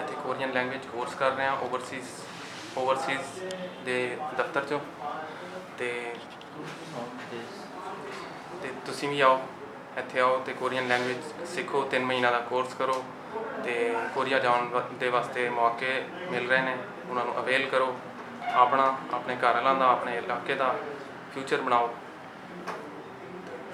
ਇੱਥੇ Korean language course ਕਰ ਰਿਹਾ ਓਵਰਸੀਜ਼ ਦੇ ਦਫ਼ਤਰ 'ਚੋਂ ਤੇ ਤੁਸੀਂ ਵੀ ਆਓ, ਇੱਥੇ ਆਓ ਤੇ ਕੋਰੀਅਨ ਲੈਂਗੁਏਜ ਸਿੱਖੋ। 3 ਮਹੀਨਾ ਦਾ ਕੋਰਸ ਕਰੋ ਤੇ ਕੋਰੀਆ ਜਾਣ ਦੇ ਵਾਸਤੇ ਮੌਕੇ ਮਿਲ ਰਹੇ ਨੇ, ਉਹਨਾਂ ਨੂੰ ਅਵੇਲ ਕਰੋ। ਆਪਣੇ ਘਰ ਵਾਲਿਆਂ ਦਾ, ਆਪਣੇ ਇਲਾਕੇ ਦਾ ਫਿਊਚਰ ਬਣਾਓ।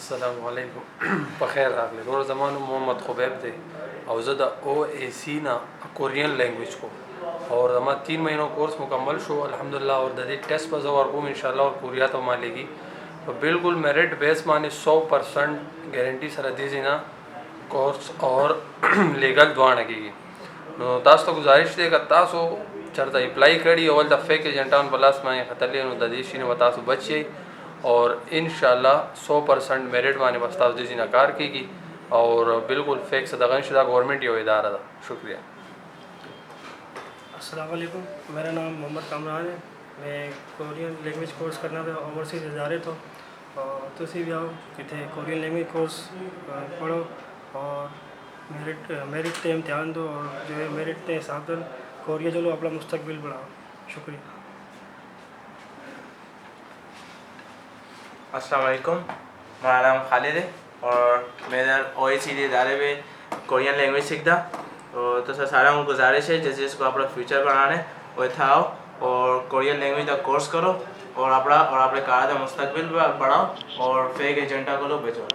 السلام علیکم په خیر راغلی. نور زمانو محمد خبیب دی او زه د او ای سی نه کورین لینګویج کوم اور زما 3 مہینوں کورس مکمل شو الحمدلله اور د دې ټیسټ په زه ورکوم انشاءالله اور کوریا ته ما لګي په بالکل میرټ بیس باندې 100% ګارانټي سره دی نه کورس اور لیګل دوانه کیږي. نو تاسو ته گزارش دی که تاسو چرته اپلای کړي اول د فیک ایجنټان په لاس باندې خطرلې نو د دې شي نه تاسو بچي اور انشاءاللہ 100% میرٹ باندې بس تاسو دې نه کار کیږي اور بالکل فیک سے دغه شدا گورنمنٹ یو اداره ده. شکریہ. السلام علیکم، میرا نام محمد کامران ہے. میں کورین لینگویج کورس کرنا تھا اوورسیز ادارے تو تسی بھی آؤ اتنے کورین لینگویج کورس پڑھو اور میرٹ تے امتحان دو اور جو ہے میرٹ کے حساب سے کوریا چلو اپنا مستقبل بڑھاؤ. شکریہ. السلام علیکم، میرا نام خالد ہے اور میں ادھر او ای سی ادارے میں کورین لینگویج سیکھتا. تو سر سارا کو گزارش ہے جس کو اپنا فیوچر بنانا ہے وہ اتنا آؤ اور کورین لینگویج کا کورس کرو اور اپنے کار کا مستقبل بڑھاؤ اور فیک ایجنٹا کو لو بچو.